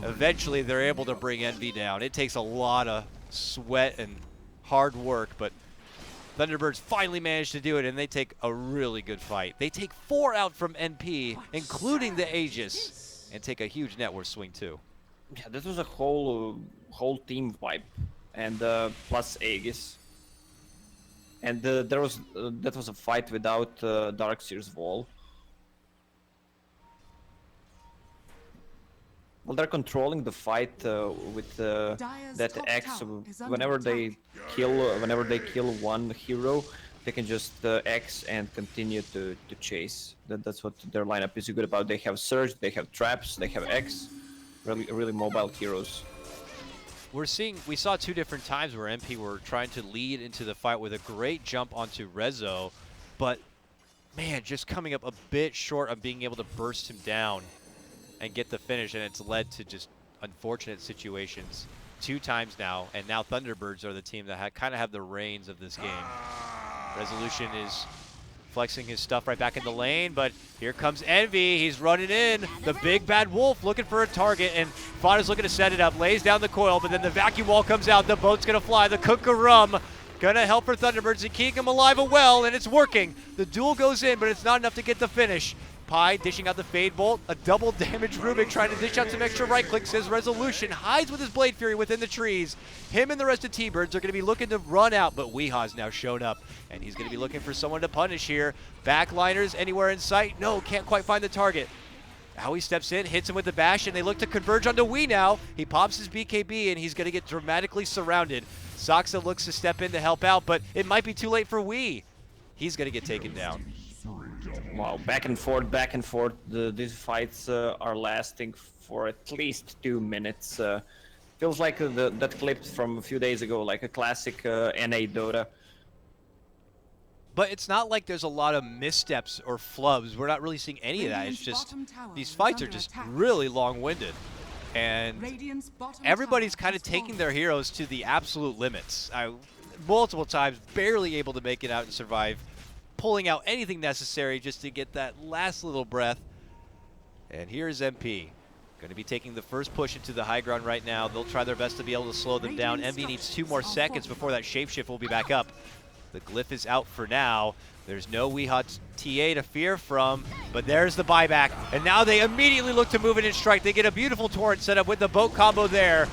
eventually they're able to bring Envy down. It takes a lot of sweat and hard work, but Thunderbirds finally managed to do it, and they take a really good fight. They take 4 out from NP, including the Aegis, and take a huge net worth swing too. Yeah, this was a whole team wipe, and plus Aegis. And that was a fight without Darkseer's wall. Well, they're controlling the fight with that X. Whenever they kill one hero, they can just X and continue to chase. That's what their lineup is good about. They have Surge, they have Traps, they have X. Really mobile heroes. We saw 2 different times where MP were trying to lead into the fight with a great jump onto Rezo, but man, just coming up a bit short of being able to burst him down and get the finish, and it's led to just unfortunate situations 2 times now, and now Thunderbirds are the team that kind of have the reins of this game. Resolution is flexing his stuff right back in the lane, but here comes Envy. He's running in. The big bad wolf looking for a target, and Fada's looking to set it up. Lays down the coil, but then the vacuum wall comes out. The boat's going to fly. The Kookarum gonna help for Thunderbirds and keep him alive and well, and it's working. The duel goes in, but it's not enough to get the finish. Pi dishing out the Fade Bolt, a double damage Rubik trying to dish out some extra right clicks. His Resolution hides with his Blade Fury within the trees. Him and the rest of T-Birds are going to be looking to run out, but Weehaw's now shown up, and he's going to be looking for someone to punish here. Backliners anywhere in sight? No, can't quite find the target. Howie steps in, hits him with the bash, and they look to converge onto Wee now. He pops his BKB, and he's going to get dramatically surrounded. Saksa looks to step in to help out, but it might be too late for Wee. He's going to get taken down. Wow, back and forth, back and forth. These fights are lasting for at least 2 minutes. Feels like that clip from a few days ago, like a classic NA Dota. But it's not like there's a lot of missteps or flubs. We're not really seeing any of that. It's just these fights are just really long-winded. And everybody's kind of taking their heroes to the absolute limits. Multiple times, barely able to make it out and survive, pulling out anything necessary just to get that last little breath. And here's MP. Going to be taking the first push into the high ground right now. They'll try their best to be able to slow them down. MV needs 2 more seconds before that shapeshift will be back up. The glyph is out for now. There's no Weehawk TA to fear from, but there's the buyback. And now they immediately look to move in and strike. They get a beautiful torrent set up with the boat combo there.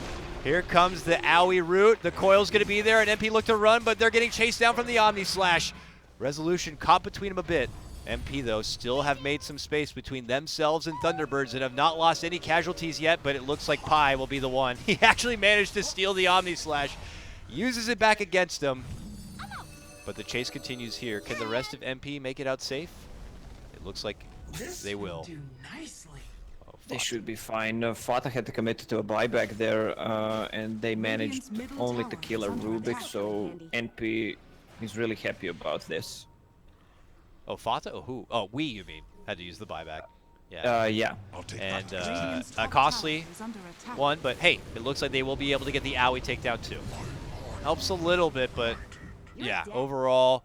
Here comes the Owie root. The coil's going to be there, and MP look to run, but they're getting chased down from the Omni Slash. Resolution caught between them a bit. MP, though, still have made some space between themselves and Thunderbirds and have not lost any casualties yet, but it looks like Pi will be the one. He actually managed to steal the Omni Slash, uses it back against him, but the chase continues here. Can the rest of MP make it out safe? It looks like they will. Oh, they should be fine. Fata had to commit to a buyback there, and they managed only to kill a Rubik, so NP is really happy about this. Oh, Fata? Oh, who? Oh, we, you mean? Had to use the buyback. Yeah. Yeah. And a costly one, but hey, it looks like they will be able to get the Owie takedown too. Helps a little bit, but yeah, overall,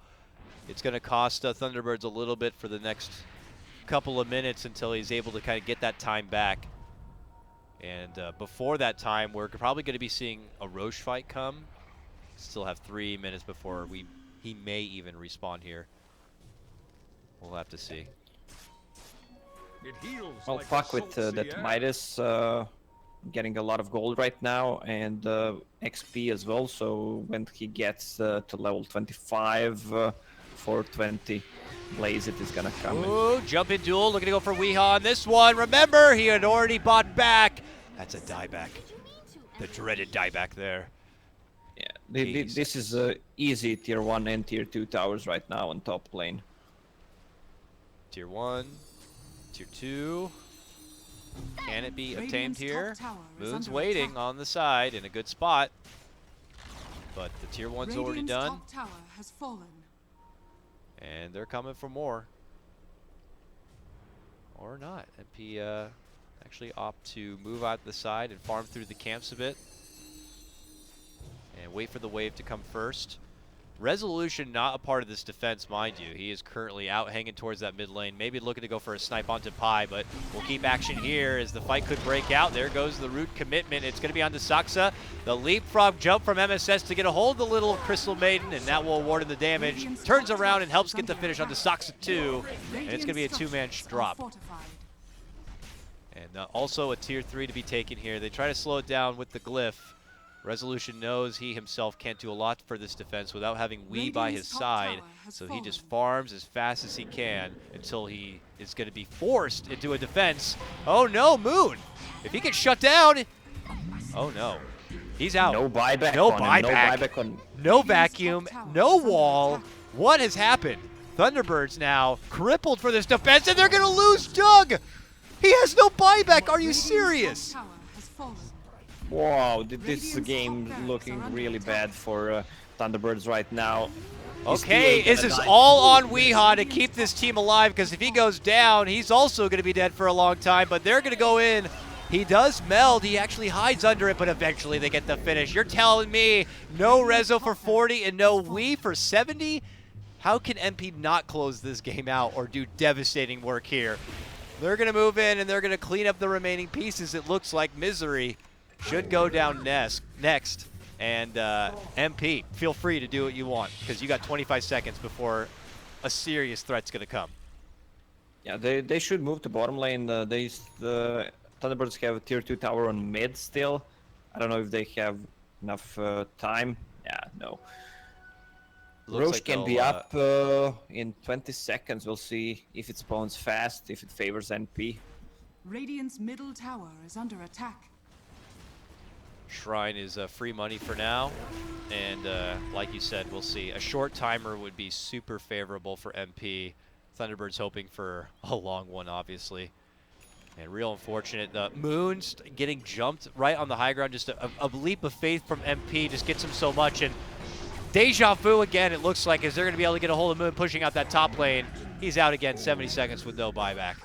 it's going to cost Thunderbirds a little bit for the next couple of minutes until he's able to kind of get that time back. And before that time, we're probably going to be seeing a Roche fight come. Still have 3 minutes before he may even respawn here. We'll have to see. It heals Well, like fuck a with salty that air. Midas getting a lot of gold right now, and XP as well, so when he gets to level 25, 420, Blaze it is gonna come in. Ooh, jump in duel, looking to go for Weehaw on this one. Remember, he had already bought back. That's a dieback. The dreaded dieback there. Yeah, this is easy tier 1 and tier 2 towers right now on top lane. Tier 1, tier 2. Can it be obtained here? Moon's waiting on the side in a good spot. but the tier 1's already Radiant's done, top tower has fallen. and they're coming for more. Or not. MP actually opt to move out the side and farm through the camps a bit. And wait for the wave to come first. Resolution not a part of this defense, mind you. He is currently out hanging towards that mid lane. Maybe looking to go for a snipe onto Pi, but we'll keep action here as the fight could break out. There goes the root commitment. It's going to be on to Saksa. The leapfrog jump from MSS to get a hold of the little Crystal Maiden, and that will award him the damage. Turns around and helps get the finish onto Saksa too, and it's going to be a two-man drop. And also a tier 3 to be taken here. They try to slow it down with the glyph. Resolution knows he himself can't do a lot for this defense without having Wii by his side, so he just farms as fast as he can until he is going to be forced into a defense. Oh no, Moon! If he gets shut down, oh no, he's out. No buyback. No on him, buyback. No buyback on. No vacuum. No wall. What has happened? Thunderbirds now crippled for this defense, and they're going to lose Doug. He has no buyback. Are you serious? Wow, this game looking really bad for Thunderbirds right now. Okay, this is all on Weehaw to keep this team alive, because if he goes down, he's also going to be dead for a long time, but they're going to go in. He does meld. He actually hides under it, but eventually they get the finish. You're telling me no Rezo for 40 and no Wii for 70? How can MP not close this game out or do devastating work here? They're going to move in, and they're going to clean up the remaining pieces. It looks like Misery should go down next. And MP, feel free to do what you want, because you got 25 seconds before a serious threat's going to come. Yeah, they should move to bottom lane. The Thunderbirds have a tier 2 tower on mid still. I don't know if they have enough time. Yeah, no. Looks Roche like can be they'll, up in 20 seconds. We'll see if it spawns fast, if it favors NP. Radiant's middle tower is under attack. Shrine is free money for now, and like you said, we'll see. A short timer would be super favorable for MP. Thunderbirds hoping for a long one, obviously. And real unfortunate. Moon's getting jumped right on the high ground. Just a leap of faith from MP just gets him so much. And deja vu again, it looks like, is they're going to be able to get a hold of Moon pushing out that top lane. He's out again, 70 seconds with no buyback.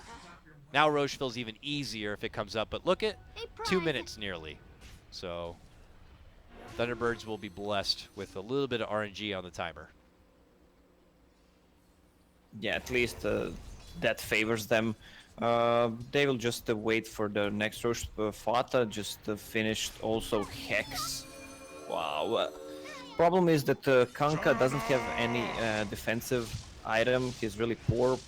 Now Roche feels even easier if it comes up, but look at 2 minutes nearly. So Thunderbirds will be blessed with a little bit of RNG on the timer. Yeah, at least that favors them. They will just wait for the next Roche. Fata just finished also Hex. Wow. Problem is that Kanka doesn't have any defensive item. He's really poor.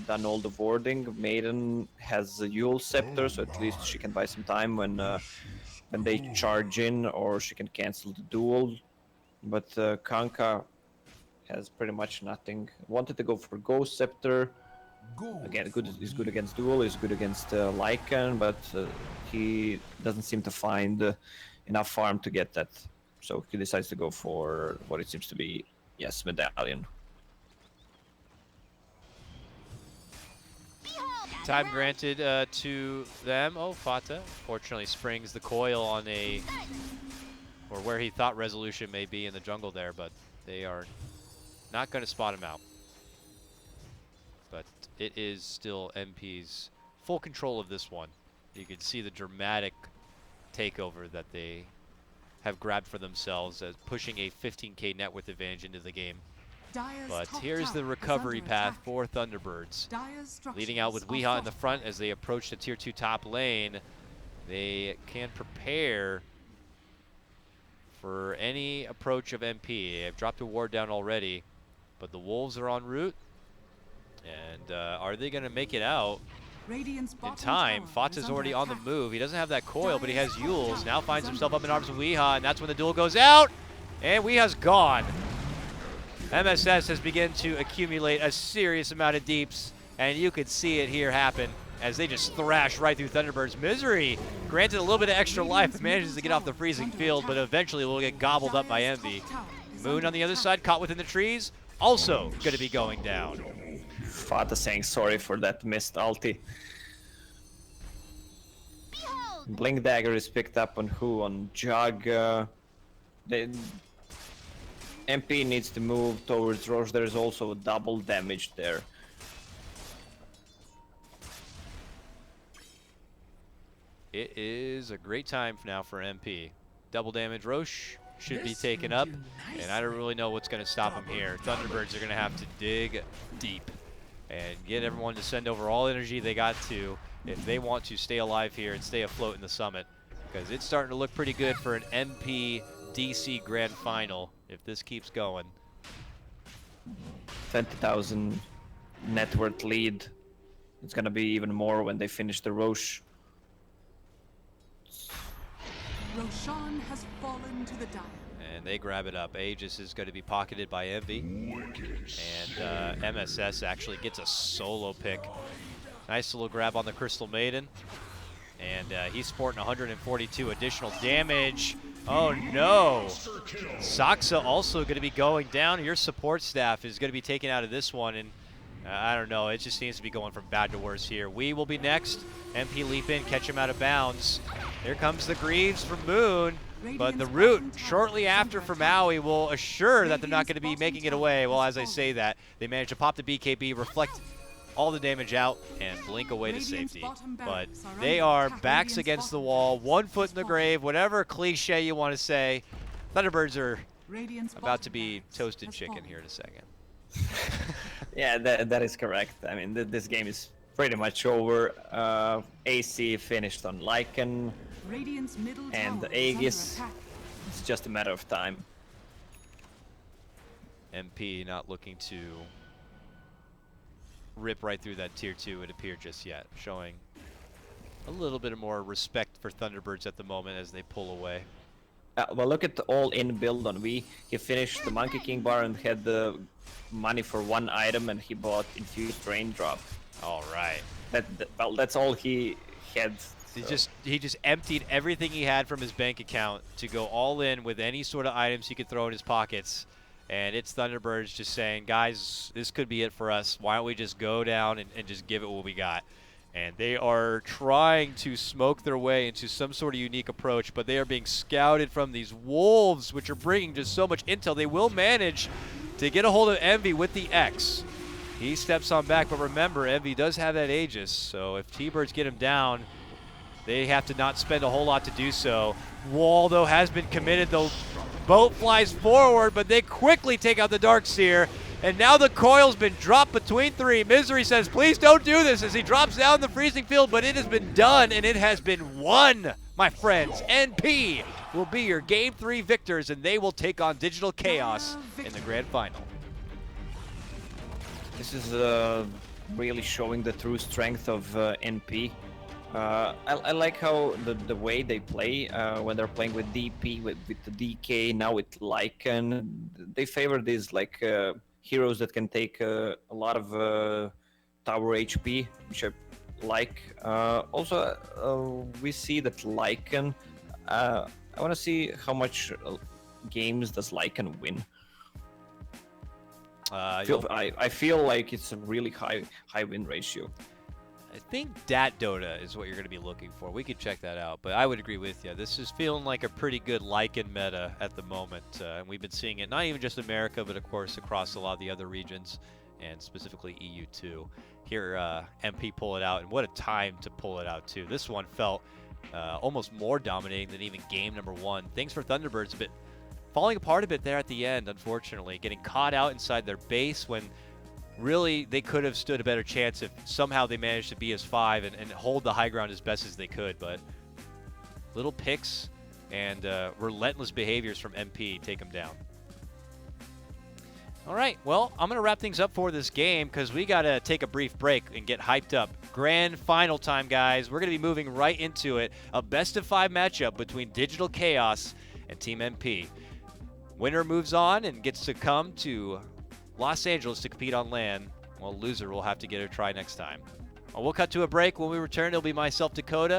Done all the warding. Maiden has a Yule Scepter, so at least she can buy some time when they charge in, or she can cancel the duel. But Kanka has pretty much nothing. Wanted to go for Ghost Scepter. Again, is good against duel, is good against Lycan, but he doesn't seem to find enough farm to get that. So he decides to go for what it seems to be, yes, Medallion. Time granted to them. Oh, Fata fortunately springs the coil on or where he thought Resolution may be in the jungle there, but they are not going to spot him out. But it is still MP's full control of this one. You can see the dramatic takeover that they have grabbed for themselves as pushing a 15k net worth advantage into the game. But here's the recovery path for Thunderbirds. Leading out with Weehaw in the front as they approach the tier 2 top lane. They can prepare for any approach of MP. They've dropped a ward down already, but the Wolves are en route. And are they going to make it out in time? Fata's already on the move. He doesn't have that coil, but he has Yules. Now finds himself up in arms with Weehaw, and that's when the duel goes out. And Weehaw's gone. MSS has begun to accumulate a serious amount of deeps, and you could see it here happen as they just thrash right through Thunderbirds. Misery, granted a little bit of extra life, manages to get off the freezing field, but eventually will get gobbled up by Envy. Moon on the other side, caught within the trees, also going to be going down. Fata saying sorry for that missed ulti. Blink Dagger is picked up on who? On Jug. MP needs to move towards Roche. There's also double damage there. It is a great time now for MP. Double damage Roche should be taken up, and I don't really know what's going to stop him here. Thunderbirds are going to have to dig deep and get everyone to send over all energy they got to if they want to stay alive here and stay afloat in the summit, because it's starting to look pretty good for an MP DC Grand Final if this keeps going. 20,000 net worth lead. It's gonna be even more when they finish the Roche. Roshan has fallen to the dire. And they grab it up. Aegis is going to be pocketed by Envy. And MSS actually gets a solo pick. Nice little grab on the Crystal Maiden. And he's sporting 142 additional damage. Oh no! Saksa also going to be going down. Your support staff is going to be taken out of this one. And I don't know, it just seems to be going from bad to worse here. We will be next. MP leap in, catch him out of bounds. Here comes the Greaves from Moon. But the root shortly after from Maui will assure that they're not going to be making it away. Well, as I say that, they manage to pop the BKB, reflect all the damage out, and blink away to safety. But they are backs against the wall, 1 foot in the grave, whatever cliche you want to say. Thunderbirds are about to be toasted chicken here in a second. Yeah, that is correct. I mean, this game is pretty much over. AC finished on Lycan. And the Aegis, it's just a matter of time. MP not looking to rip right through that tier 2, it appeared just yet, showing a little bit of more respect for Thunderbirds at the moment as they pull away. Well, look at the all-in build on V. He finished the Monkey King bar and had the money for 1 item, and he bought Infused Raindrop. All right. Well, that's all he had. He just emptied everything he had from his bank account to go all in with any sort of items he could throw in his pockets. And it's Thunderbirds just saying, guys, this could be it for us. Why don't we just go down and just give it what we got? And they are trying to smoke their way into some sort of unique approach, but they are being scouted from these wolves, which are bringing just so much intel. They will manage to get a hold of Envy with the X. He steps on back, but remember, Envy does have that Aegis, so if T-Birds get him down, they have to not spend a whole lot to do so. Wall, though, has been committed. The boat flies forward, but they quickly take out the Darkseer. And now the coil's been dropped between 3. Misery says, please don't do this, as he drops down the freezing field, but it has been done, and it has been won, my friends. NP will be your Game 3 victors, and they will take on Digital Chaos in the Grand Final. This is really showing the true strength of NP. I like how the way they play when they're playing with DP, with the DK, now with Lycan. They favor these like heroes that can take a lot of tower HP, which I like. Also, we see that Lycan. I want to see how much games does Lycan win. I feel like it's a really high win ratio. I think Dat Dota is what you're going to be looking for. We could check that out, but I would agree with you. This is feeling like a pretty good Lycan meta at the moment, and we've been seeing it not even just America, but of course across a lot of the other regions, and specifically EU too. Here, MP pull it out, and what a time to pull it out too. This one felt almost more dominating than even game number 1. Things for Thunderbirds, but falling apart a bit there at the end, unfortunately, getting caught out inside their base when really they could have stood a better chance if somehow they managed to be as 5 and hold the high ground as best as they could. But little picks and relentless behaviors from MP take them down. All right, well, I'm going to wrap things up for this game because we got to take a brief break and get hyped up. Grand final time, guys. We're going to be moving right into it. A best-of-5 matchup between Digital Chaos and Team MP. Winner moves on and gets to come to Los Angeles to compete on LAN. Well, loser will have to get a try next time. Well, we'll cut to a break. When we return, it'll be myself, Dakota.